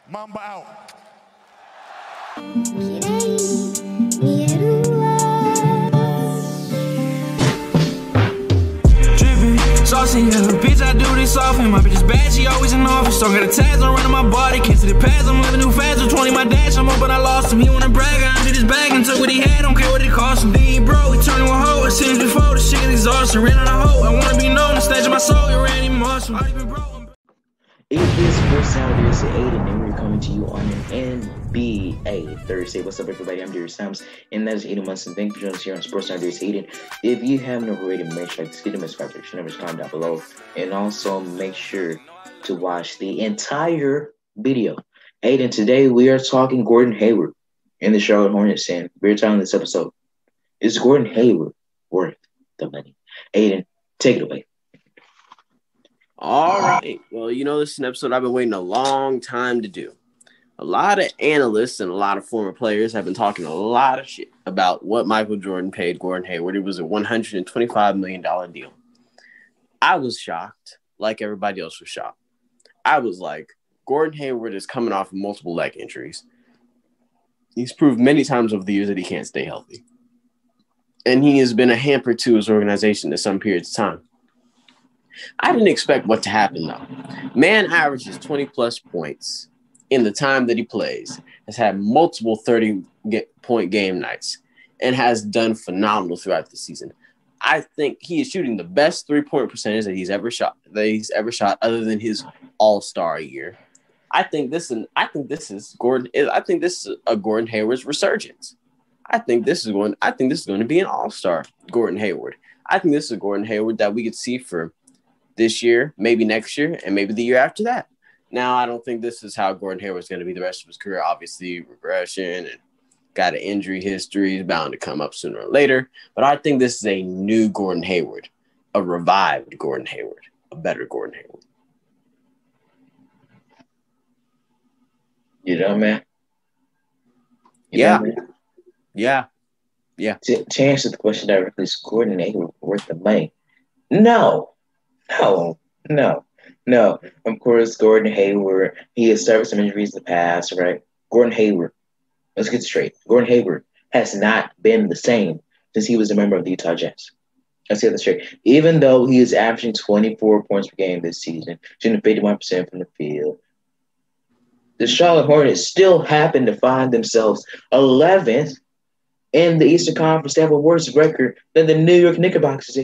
Mamba out. Drippin', saucy yellow, bitch, I do this often. My bitch is bad, she always in office. Don't got a tags on running my body. Can't see the pads, I'm living too fast. With 20, my dash, I'm up, but I lost him. He wanna brag, I emptied his bag and took what he had. Don't care what it cost him. Then he broke, he turned to a hoe. I seen him before, the shit is exhausting. Ran out of hope, I wanna be known. The stage of my soul, you ran even more. So I been broke. It is Sports Now Thursday 8, and then we're coming to you on an NBA Thursday. What's up, everybody? I'm Darius Thomas, and that is 80 months, and thank you for joining us here on Sports Now Thursday 8. If you haven't already, make sure to hit the subscription numbers comment down below, and also make sure to watch the entire video. Aiden, today we are talking Gordon Hayward in the Charlotte Hornets, and we're telling this episode, is Gordon Hayward worth the money? Aiden, take it away. All right. Well, this is an episode I've been waiting a long time to do. A lot of analysts and a lot of former players have been talking a lot of shit about what Michael Jordan paid Gordon Hayward. It was a $125 million deal. I was shocked, like everybody else was shocked. I was like, Gordon Hayward is coming off of multiple leg injuries. He's proved many times over the years that he can't stay healthy. And he has been a hamper to his organization at some periods of time. I didn't expect what to happen, though. Man averages 20-plus points in the time that he plays, has had multiple 30-point game nights, and has done phenomenal throughout the season. I think he is shooting the best three-point percentage that he's ever shot, other than his All-Star year. I think this is a Gordon Hayward's resurgence. I think this is going to be an All-Star Gordon Hayward. I think this is a Gordon Hayward that we could see for this year, maybe next year, and maybe the year after that. Now, I don't think this is how Gordon Hayward's going to be the rest of his career. Obviously, regression and got an injury history is bound to come up sooner or later. But I think this is a new Gordon Hayward, a revived Gordon Hayward, a better Gordon Hayward. You know, man? Yeah. To answer the question directly, is Gordon Hayward worth the money? No. Of course, Gordon Hayward, he has suffered some injuries in the past, right? Gordon Hayward, let's get straight. Gordon Hayward has not been the same since he was a member of the Utah Jazz. Let's get that straight. Even though he is averaging 24 points per game this season, shooting 51% from the field, the Charlotte Hornets still happen to find themselves 11th in the Eastern Conference. They have a worse record than the New York Knickerbockers.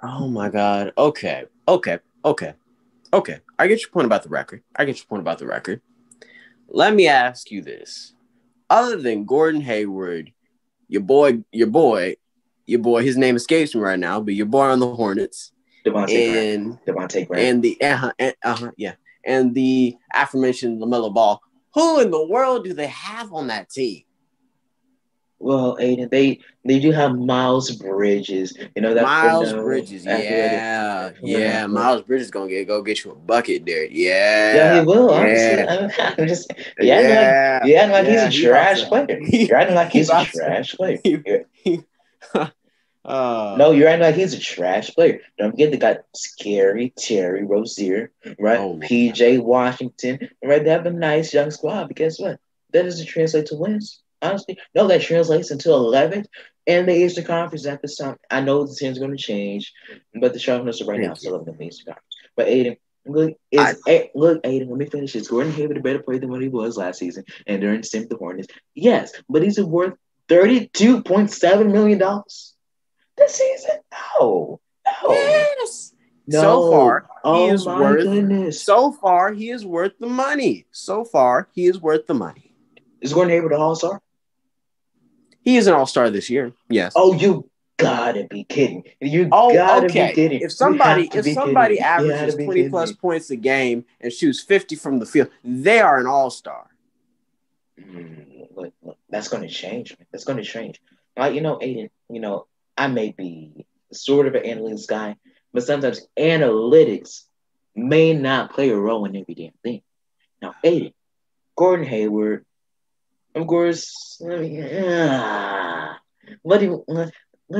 Oh, my God. Okay. I get your point about the record. Let me ask you this. Other than Gordon Hayward, your boy, his name escapes me right now, but your boy on the Hornets. Devontae Graham. And the aforementioned LaMelo Ball. Who in the world do they have on that team? Well, Aiden, they do have Miles Bridges. Miles Bridges, yeah. Miles Bridges gonna go get you a bucket there. Yeah, he will. Yeah. I'm just acting like he's a trash player. You're acting like he's a trash player. No, you're acting like he's a trash player. Don't forget they got Scary Terry Rozier, right? PJ Washington, right? They have a nice young squad, but guess what? That doesn't translate to wins. Honestly, no, that translates into 11th in the Eastern Conference at this time. I know the team's going to change, but the Charlotte Hornets are right now still in the Eastern Conference. But Aiden, Aiden, let me finish this. Gordon Hayward a better player than what he was last season and during the stint with the Hornets. Yes, but he's worth $32.7 million this season. No. Yes. No. So far, he is worth the money. Is Gordon Hayward an All-Star? He is an All-Star this year. Yes. Oh, you gotta be kidding! Gotta be kidding! If somebody averages 20-plus points a game and shoots 50 from the field, they are an All-Star. Look, that's going to change. That's going to change. Like Aiden. I may be sort of an analytics guy, but sometimes analytics may not play a role in every damn thing. Now, Aiden, Gordon Hayward. Of course, let's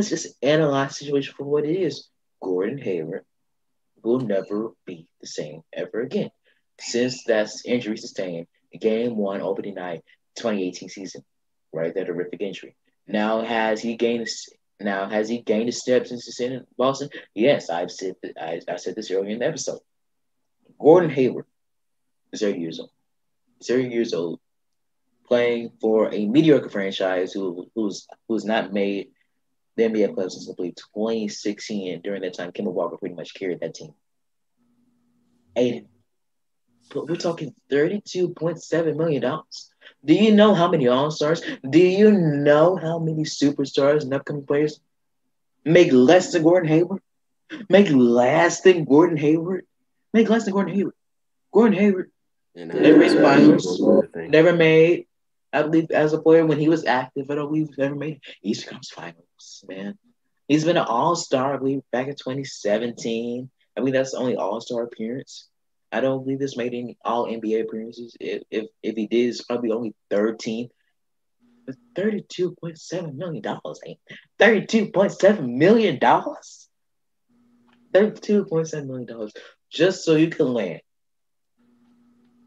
just analyze the situation for what it is. Gordon Hayward will never be the same ever again. since that injury sustained in Game 1 opening night 2018 season. Right, that horrific injury. Now has he gained a step since he's in Boston? Yes, I said this earlier in the episode. Gordon Hayward is 30 years old. 30 years old, playing for a mediocre franchise who's not made the NBA playoffs since I believe 2016. And during that time, Kemba Walker pretty much carried that team. Aiden, but we're talking $32.7 million. Do you know how many All-Stars? Do you know how many superstars and upcoming players make less than Gordon Hayward? Make less than Gordon Hayward? Make less than Gordon Hayward. Gordon Hayward never made finals. Never made, I believe, as a player when he was active, I don't believe he's never made Eastern Conference Finals, man. He's been an All-Star, I believe, back in 2017. I believe that's the only All-Star appearance. I don't believe this made any All-NBA appearances. If he did, it's probably only 13. But $32.7 million, ain't $32.7 million? $32.7 million just so you can land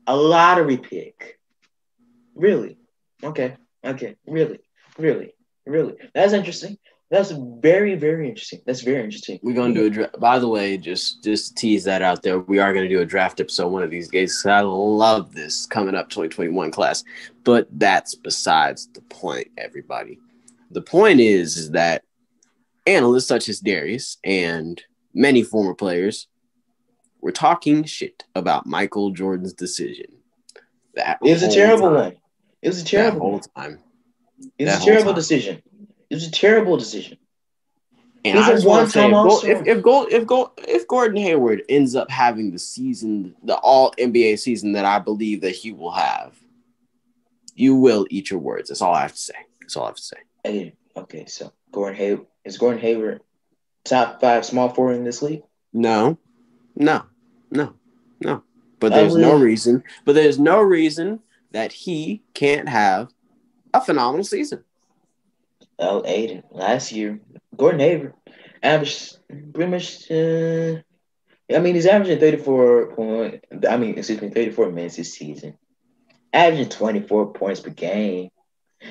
a lottery pick. Really? Okay. Really? That's interesting. That's very, very interesting. That's very interesting. We're going to do a draft. By the way, just to tease that out there, we are going to do a draft episode one of these days. I love this coming up 2021 class. But that's besides the point, everybody. The point is that analysts such as Darius and many former players were talking shit about Michael Jordan's decision. It was a terrible one. It was a terrible time. It was a terrible decision. It was a terrible decision. And I just want to say, if Gordon Hayward ends up having the season, the All NBA season that I believe that he will have, you will eat your words. That's all I have to say. Hey, okay, so is Gordon Hayward top 5 small forward in this league? No. But there's no reason. But there's no reason that he can't have a phenomenal season. Well, Aiden, last year, Gordon Hayward averaged pretty much, he's averaging 34 minutes this season. Averaging 24 points per game.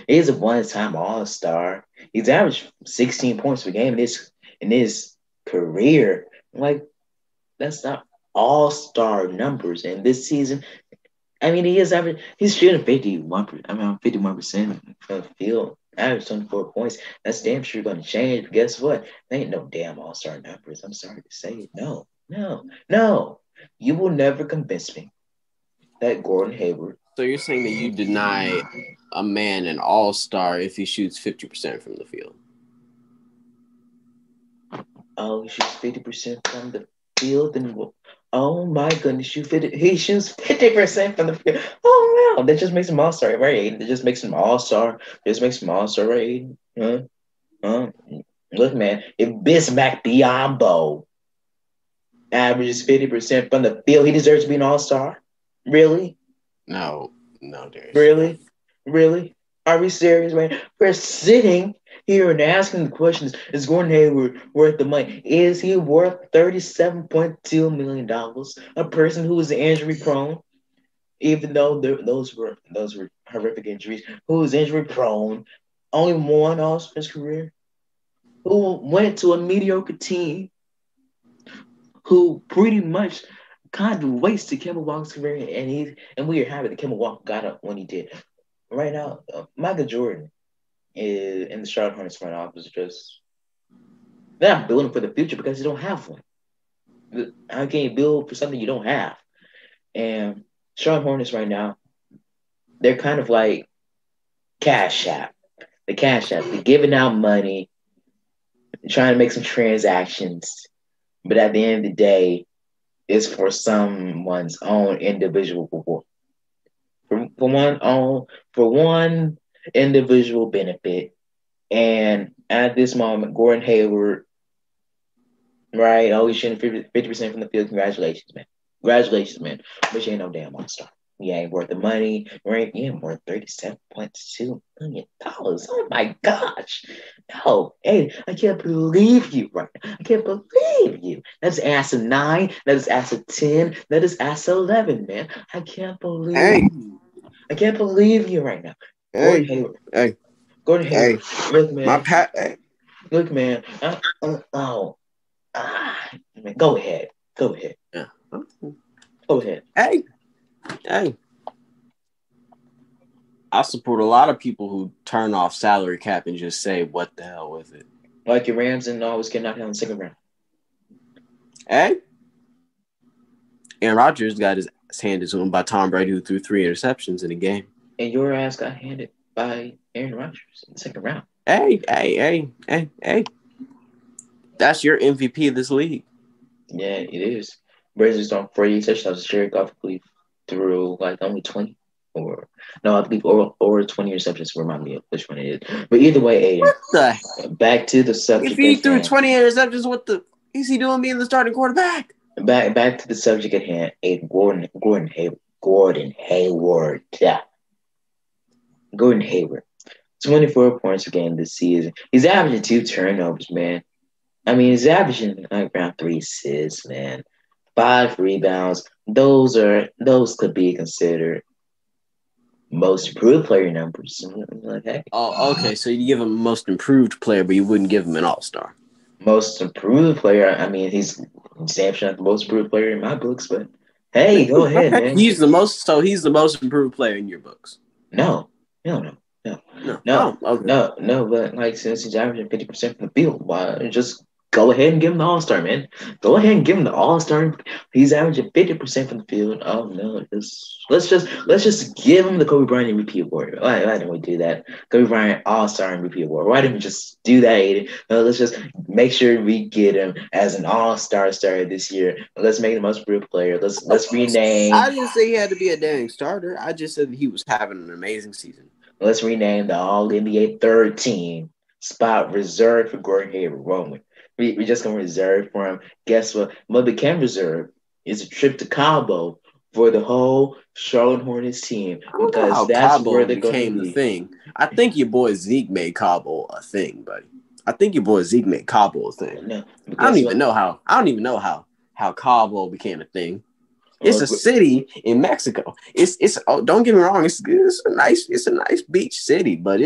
He's a one-time All-Star. He's averaged 16 points per game in his career. Like, that's not All-Star numbers. And this season, he's shooting 51% from the field. Average 24 points. That's damn sure going to change. But guess what? There ain't no damn All-Star numbers. I'm sorry to say it. No. You will never convince me that Gordon Hayward. So you're saying that you deny a man an All-Star if he shoots 50% from the field? Oh, he shoots 50% from the field? And oh my goodness, he shoots 50% from the field. Oh no, that just makes him All-Star, right, Aiden? That just makes him All-Star. Right, Aiden? Look, man, if Bismack Biyombo averages 50% from the field, he deserves to be an All-Star. Really? No, Darius. Really? Are we serious, man? We're sitting here and asking the questions, is Gordon Hayward worth the money? Is he worth $37.2 million? A person who is injury prone, even though those were horrific injuries, who is injury prone, only one All-Star in his career, who went to a mediocre team, who pretty much kind of wasted Kemba Walker's career, and we are happy that Kemba Walker got up when he did. Right now, Michael Jordan in the Charlotte Hornets front office they're not building for the future because they don't have one. How can you build for something you don't have? And Charlotte Hornets right now, they're kind of like Cash App. The Cash App. They're giving out money, trying to make some transactions, but at the end of the day, it's for someone's own individual reward. For one individual benefit. And at this moment, Gordon Hayward, right? He's shooting 50% from the field. Congratulations, man. But you ain't no damn All-Star. He ain't worth the money. Right? He ain't worth $37.2 million. Oh my gosh. No. Hey, I can't believe you right now. I can't believe you. That's ass of 9. That is ass of 10. That is ass of 11, man. I can't believe you. I can't believe you right now. Gordon Hayward. Gordon Hayward. Look, man. Look, man. Man, go ahead. Yeah. Go ahead. Hey. I support a lot of people who turn off salary cap and just say, what the hell with it? Like your Rams and always get knocked out in the second round. Hey. Aaron Rodgers got his ass handed to him by Tom Brady, who threw 3 interceptions in a game. And your ass got handed by Aaron Rodgers in the second round. Hey. That's your MVP of this league. Yeah, it is. Brady's on 40 touchdowns. Jared Goff, I believe, threw like only 20. I believe or 20 receptions. Remind me of which one it is. But either way, Aiden. Back to the subject. If he threw 20 interceptions, what the is he doing being the starting quarterback? Back to the subject at hand. Aiden Gordon Hayward. Yeah. Gordon Hayward. 24 points a game this season. He's averaging 2 turnovers, man. I mean, he's averaging like around 3 assists, man. 5 rebounds. Those could be considered most improved player numbers. Like, hey. Oh, okay. So you give him most improved player, but you wouldn't give him an all-star. Most improved player. I mean, he's Sam Shot, the most improved player in my books. But hey, go ahead, man. He's the most improved player in your books. No. Okay. No. But like since he's averaging 50% from the field, why just go ahead and give him the All-Star, man. Go ahead and give him the All-Star. He's averaging 50% from the field. Oh no, let's just give him the Kobe Bryant MVP award. Why didn't we do that? Kobe Bryant All-Star MVP award. Why didn't we just do that, Aiden? No, let's just make sure we get him as an All-Star starter this year. Let's make him the most improved player. Let's rename. I didn't say he had to be a dang starter. I just said that he was having an amazing season. Let's rename the All-NBA third team spot reserved for Gordon Hayward, won't we? We just gonna reserve for him. Guess what? What became reserved is a trip to Cabo for the whole Charlotte Hornets team because that's Cabo where they became the thing. I think your boy Zeke made Cabo a thing, buddy. I think your boy Zeke made Cabo a thing. No, I don't even know how Cabo became a thing. It's a city in Mexico. It's don't get me wrong. It's a nice beach city, but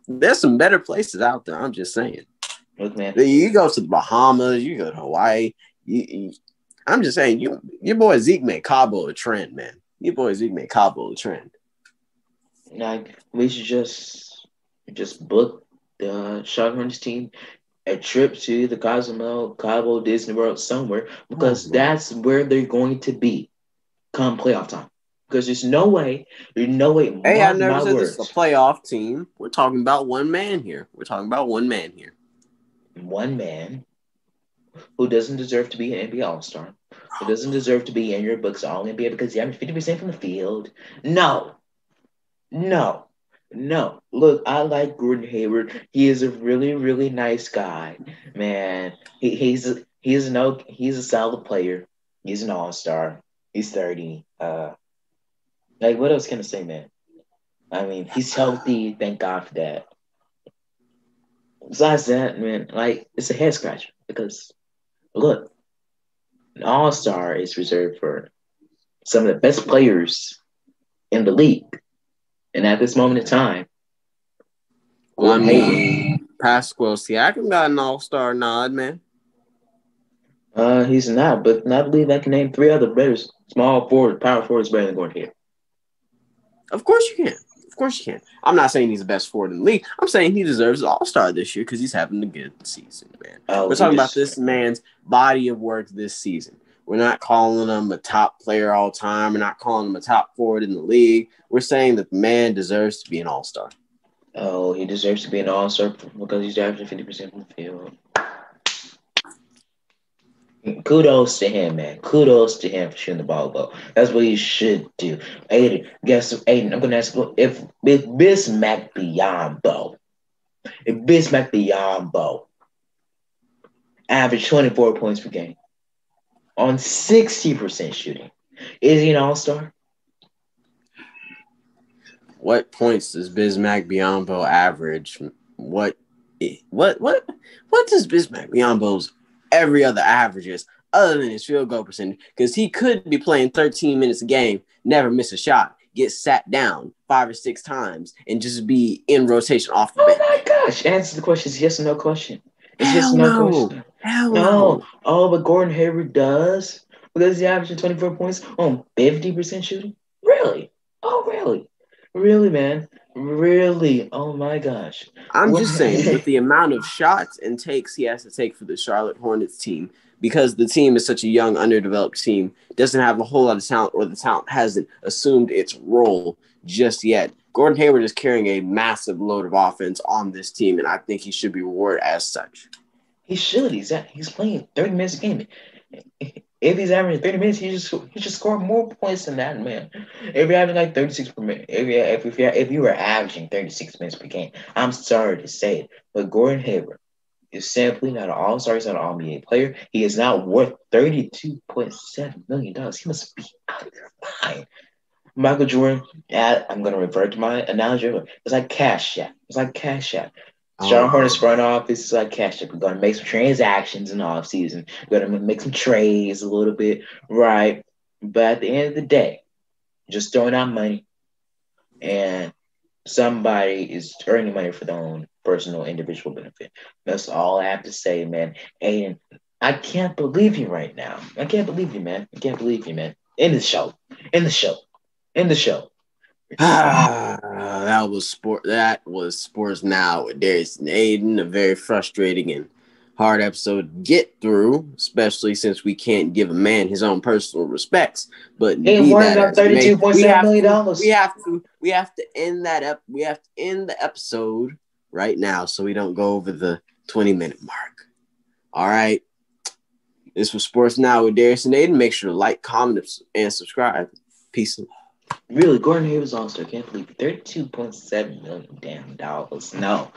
there's some better places out there. I'm just saying. Look, man. You go to the Bahamas, you go to Hawaii. I'm just saying, your boy Zeke made Cabo a trend, man. Your boy Zeke made Cabo a trend. Like we should just book the Charlotte Hornets team a trip to the Cabo Disney World somewhere because that's where they're going to be come playoff time. Because there's no way. Hey, I never said this is a playoff team. We're talking about one man here. One man who doesn't deserve to be an NBA All-Star, who doesn't deserve to be in your books all NBA because he averaged 50% from the field. No. Look, I like Gordon Hayward. He is a really, really nice guy, man. He's a solid player. He's an All-Star. He's 30. Like what else can I say, man? I mean, he's healthy. Thank God for that. Besides that, man, like it's a head scratcher because look, an All-Star is reserved for some of the best players in the league. And at this moment in time, well, I mean, Pascal Siakam got an All-Star nod, man. He's not, but I believe I can name 3 other better power forwards better than Gordon Hayward. Of course you can. I'm not saying he's the best forward in the league. I'm saying he deserves an All-Star this year because he's having a good season, man. We're talking about this man's body of work this season. We're not calling him a top player all time. We're not calling him a top forward in the league. We're saying that the man deserves to be an All-Star. Oh, he deserves to be an All-Star because he's averaging 50% from the field. Kudos to him, man. Kudos to him for shooting the ball well. That's what he should do. Aiden, I'm going to ask you, if Bismack Biyombo averaged 24 points per game on 60% shooting, is he an All-Star? What points does Bismack Biyombo average? What does Bismack Biyombo's every other averages other than his field goal percentage? Because he could be playing 13 minutes a game, never miss a shot, get sat down 5 or 6 times, and just be in rotation off the bench. Oh my gosh! Answer the question. It's yes or no question. It's Hell yes or no no. question. Hell no. Oh, but Gordon Hayward does because he's averaging 24 points on 50% shooting. Really? Oh, really? Really, man? Really? Oh my gosh! I'm just saying, with the amount of shots and takes he has to take for the Charlotte Hornets team, because the team is such a young, underdeveloped team, doesn't have a whole lot of talent, or the talent hasn't assumed its role just yet. Gordon Hayward is carrying a massive load of offense on this team, and I think he should be rewarded as such. He should. He's playing 30 minutes a game. If he's averaging 30 minutes, he should score more points than that, man. If you're having like 36 per minute, if you were averaging 36 minutes per game, I'm sorry to say it, but Gordon Hayward is simply not an all-star. He's not an all-NBA player. He is not worth $32.7 million. He must be out of your mind. Michael Jordan, I'm going to revert to my analogy. It's like Cash App. It's like Cash App. Charlotte Hornets front office is like Cash App. We're going to make some transactions in the offseason. We're going to make some trades a little bit, right? But at the end of the day, just throwing out money, and somebody is earning money for their own personal, individual benefit. That's all I have to say, man. And I can't believe you right now. I can't believe you, man. I can't believe you, man. End the show. End the show. End the show. That was Sports Now with Darius and Aiden. A very frustrating and hard episode to get through, especially since we can't give a man his own personal respects. But Hey, worried about $32.7 million. We have to end that up. We have to end the episode right now so we don't go over the 20-minute mark. All right. This was Sports Now with Darius and Aiden. Make sure to like, comment, and subscribe. Peace and love. Really, Gordon Hayward's all-star. Can't believe it. $32.7 million damn dollars. No.